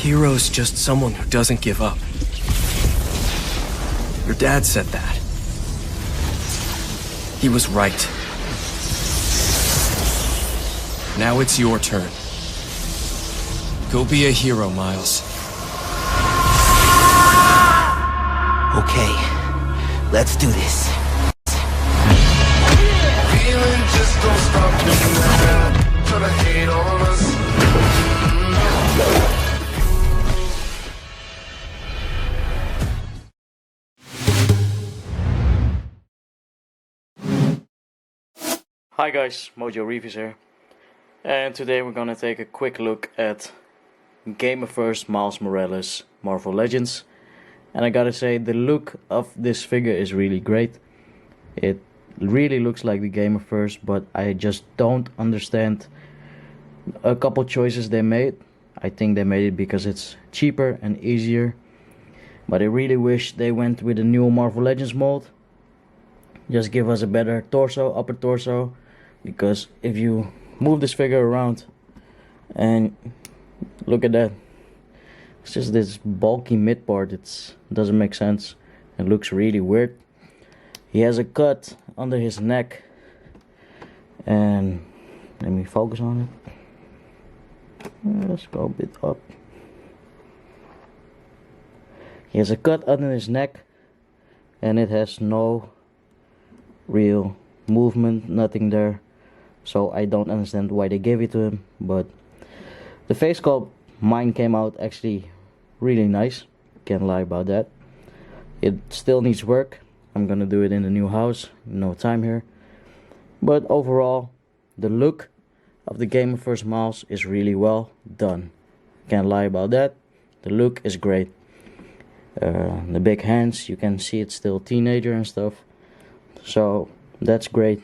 hero's just someone who doesn't give up. Your dad said that. He was right. Now it's your turn. Go be a hero, Miles. Okay, let's do this. Feeling just don't stop doing that. Tryna hate on us. Hi guys, Toyreviews here, and today we're gonna take a quick look at Gameverse Miles Morales Marvel Legends. And I gotta say, the look of this figure is really great. It really looks like the Gameverse, but I just don't understand a couple choices they made. I think they made it because it's cheaper and easier, but I really wish they went with a new Marvel Legends mold. Just give us a better torso, upper torso, because if you move this figure around and look at that, it's just this bulky mid part. It doesn't make sense. It looks really weird. He has a cut under his neck, and let me focus on it. Let's go a bit up. He has a cut under his neck, and it has no real movement, nothing there. So I don't understand why they gave it to him. But the face sculpt, mine came out actually really nice. Can't lie about that. It still needs work. I'm gonna do it in the new house. No time here. But overall, the look of the Gameverse Miles is really well done. Can't lie about that. The look is great. The big hands, you can see it's still teenager and stuff. So that's great.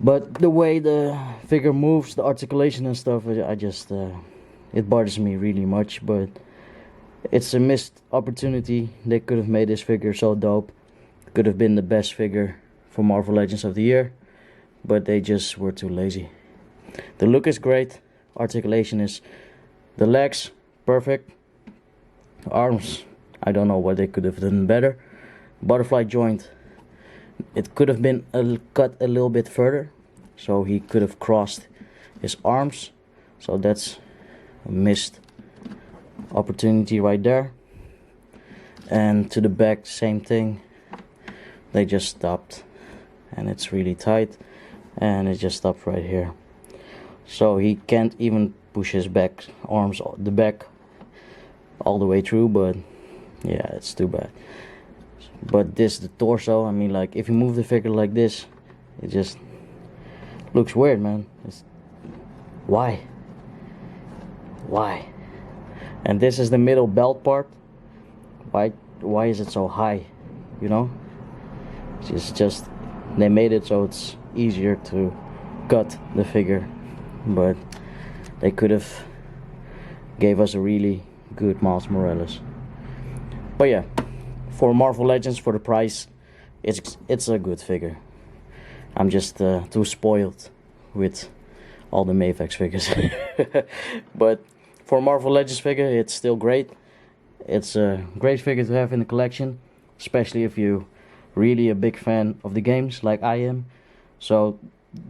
But the way the figure moves, the articulation and stuff, it bothers me really much. But it's a missed opportunity. They could have made this figure so dope. Could have been the best figure for Marvel Legends of the year, but they just were too lazy. The look is great. Articulation is, the legs perfect. Arms, I don't know what they could have done better. Butterfly joint, it could have been cut a little bit further, so he could have crossed his arms. So that's a missed opportunity right there. And to the back, same thing. They just stopped, and it's really tight, and it just stopped right here. So he can't even push his back arms, the back, all the way through. But yeah, it's too bad. But this, the torso, I mean, like, if you move the figure like this, it just looks weird, man. Why? And this is the middle belt part. Why is it so high? You know, it's just they made it so it's easier to cut the figure, but they could have gave us a really good Miles Morales. But yeah, for Marvel Legends, for the price, it's a good figure. I'm just too spoiled with all the Mafex figures. But for Marvel Legends figure, it's still great. It's a great figure to have in the collection, especially if you're really a big fan of the games like I am. So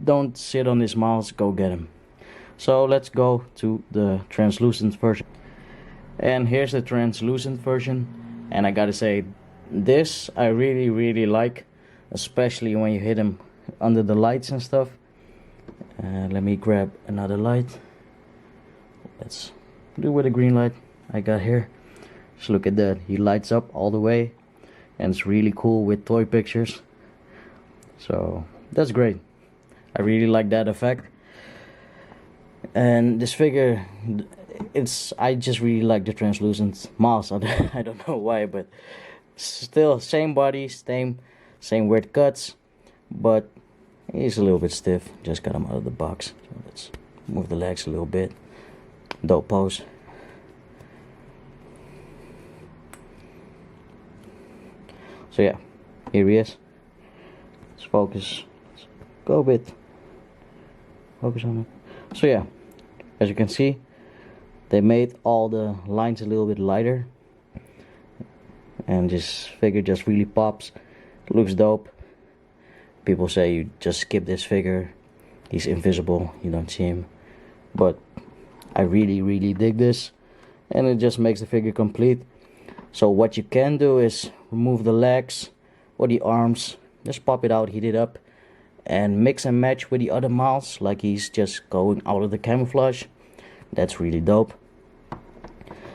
don't sit on this Miles, go get him. So let's go to the translucent version. And here's the translucent version. And I gotta say, this I really like, especially when you hit him under the lights and stuff. Let me grab another light. Let's do with a green light I got here. Just look at that, he lights up all the way, and it's really cool with toy pictures. So that's great. I really like that effect. And this figure, I just really like the translucent Miles. I don't know why, but still same body, same weird cuts, but he's a little bit stiff. Just got him out of the box. So let's move the legs a little bit. Dope pose. So yeah, here he is. Let's focus. Let's go a bit. Focus on it. So yeah, as you can see, They made all the lines a little bit lighter, and this figure just really pops. Looks dope. People say you just skip this figure, he's invisible, you don't see him, but I really dig this, and it just makes the figure complete. So what you can do is remove the legs or the arms, just pop it out, heat it up, and mix and match with the other Miles, like he's just going out of the camouflage. That's really dope.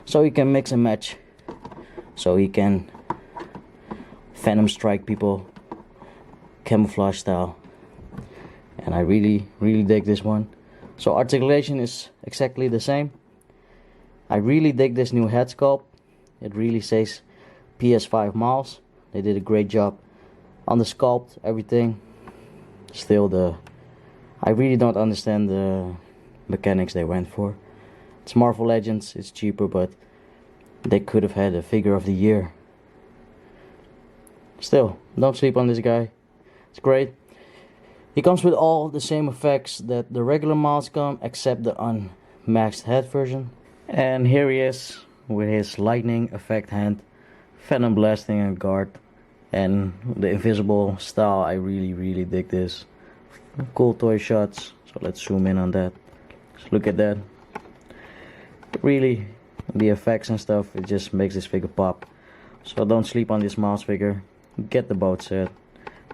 So you can mix and match, so he can Venom strike people camouflage style, and I really dig this one. So articulation is exactly the same. I really dig this new head sculpt. It really says PS5 Miles. They did a great job on the sculpt, everything. Still, I really don't understand the mechanics they went for. It's Marvel Legends, it's cheaper, but they could have had a figure of the year. Still, don't sleep on this guy. It's great. He comes with all the same effects that the regular Miles come, except the unmaxed head version. And here he is with his lightning effect hand, Venom blasting a guard, and the invisible style. I really dig this. Cool toy shots. So let's zoom in on that. Just look at that. Really, the effects and stuff, it just makes this figure pop. So don't sleep on this Miles figure. Get the boat set,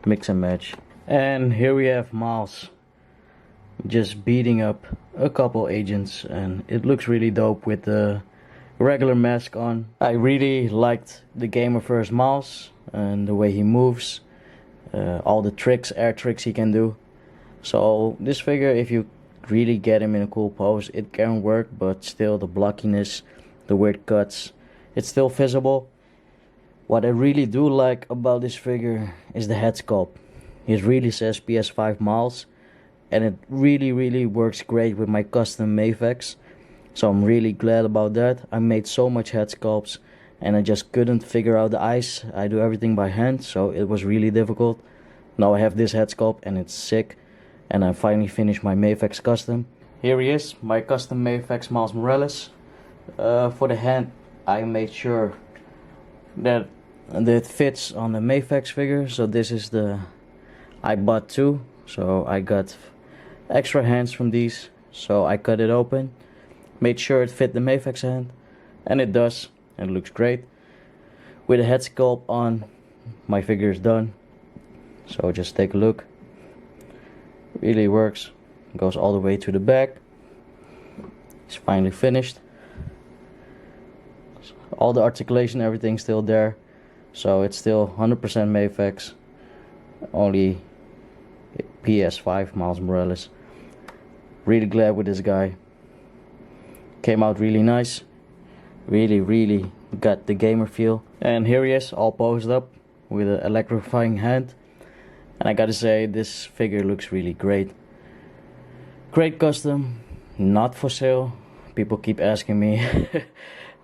mix and match. And here we have Miles just beating up a couple agents, and it looks really dope with the regular mask on. I really liked the Gameverse Miles and the way he moves, all the tricks, air tricks he can do. So this figure, if you really get him in a cool pose, it can work, but still the blockiness, the weird cuts, it's still visible. What I really do like about this figure is the head sculpt. It really says PS5 Miles, and it really works great with my custom Mafex. So I'm really glad about that. I made so much head sculpts and I just couldn't figure out the eyes. I do everything by hand, so it was really difficult. Now I have this head sculpt and it's sick, and I finally finished my Mafex custom. Here he is, my custom Mafex Miles Morales. For the hand, I made sure that it fits on the Mafex figure. So this is I bought two, so I got extra hands from these. So I cut it open, made sure it fit the Mafex hand, and it does, and it looks great. With the head sculpt on, my figure is done. So just take a look. Really works. Goes all the way to the back. It's finally finished. All the articulation, everything's still there. So it's still 100% Mafex. Only PS5 Miles Morales. Really glad with this guy. Came out really nice. Really got the gamer feel. And here he is, all posed up with an electrifying hand. And I gotta say, this figure looks really great. Great custom, not for sale. People keep asking me.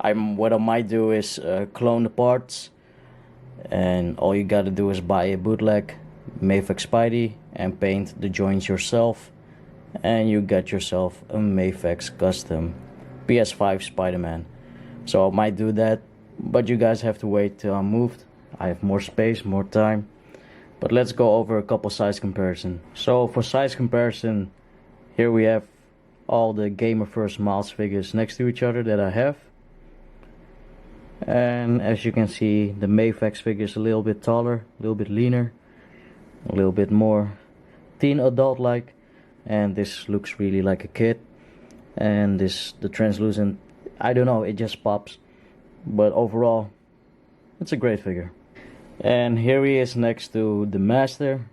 What I might do is clone the parts, and all you gotta do is buy a bootleg Mafex Spidey and paint the joints yourself, and you got yourself a Mafex custom PS5 Spider-Man. So I might do that, but you guys have to wait till I'm moved. I have more space, more time. But let's go over a couple size comparison. So for size comparison, here we have all the Gameverse Miles figures next to each other that I have. And as you can see, the Mafex figure is a little bit taller, a little bit leaner, a little bit more teen adult like, and this looks really like a kid. And the translucent, I don't know, it just pops. But overall, it's a great figure. And here he is next to the Master,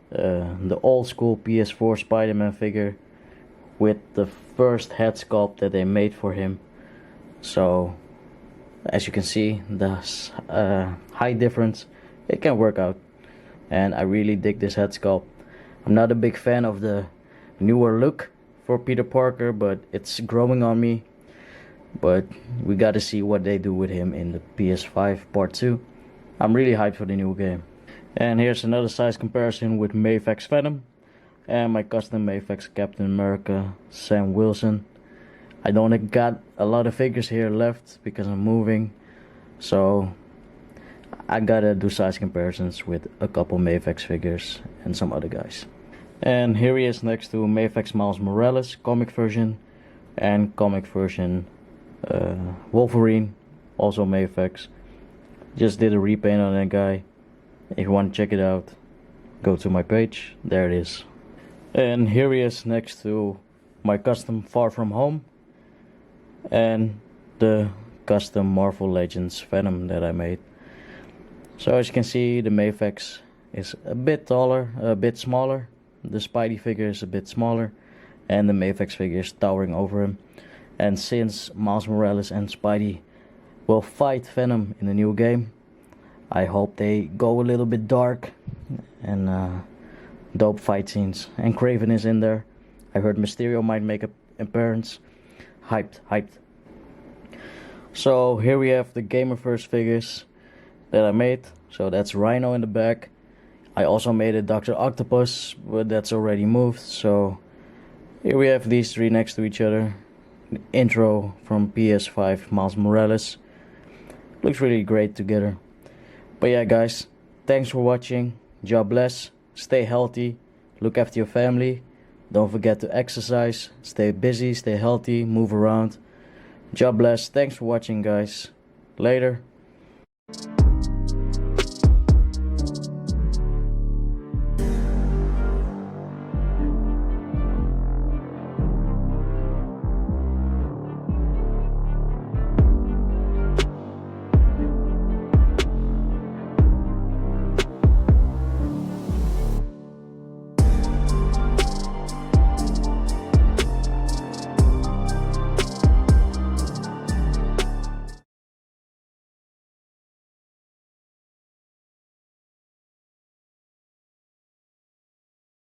the old school PS4 Spider-Man figure with the first head sculpt that they made for him. So as you can see, the height difference, it can work out, and I really dig this head sculpt. I'm not a big fan of the newer look for Peter Parker, but it's growing on me. But we gotta see what they do with him in the PS5 Part 2. I'm really hyped for the new game. And here's another size comparison with Mafex Venom and my custom Mafex Captain America Sam Wilson. I don't got a lot of figures here left because I'm moving, so I gotta do size comparisons with a couple Mafex figures and some other guys. And here he is next to Mafex Miles Morales comic version and comic version Wolverine, also Mafex. Just did a repaint on that guy. If you want to check it out, go to my page, there it is. And here he is next to my custom Far From Home and the custom Marvel Legends Venom that I made. So as you can see, the Mafex is a bit taller, a bit smaller. The Spidey figure is a bit smaller, and the Mafex figure is towering over him. And since Miles Morales and Spidey will fight Venom in the new game, I hope they go a little bit dark and dope fight scenes. And Kraven is in there. I heard Mysterio might make an appearance. Hyped. So here we have the Gameverse figures that I made. So that's Rhino in the back. I also made a Dr. Octopus, but that's already moved. So here we have these three next to each other. The intro from PS5 Miles Morales. Looks really great together. But yeah guys, thanks for watching. Jahbless. Stay healthy. Look after your family. Don't forget to exercise. Stay busy, stay healthy, move around. Jahbless. Thanks for watching guys. Later.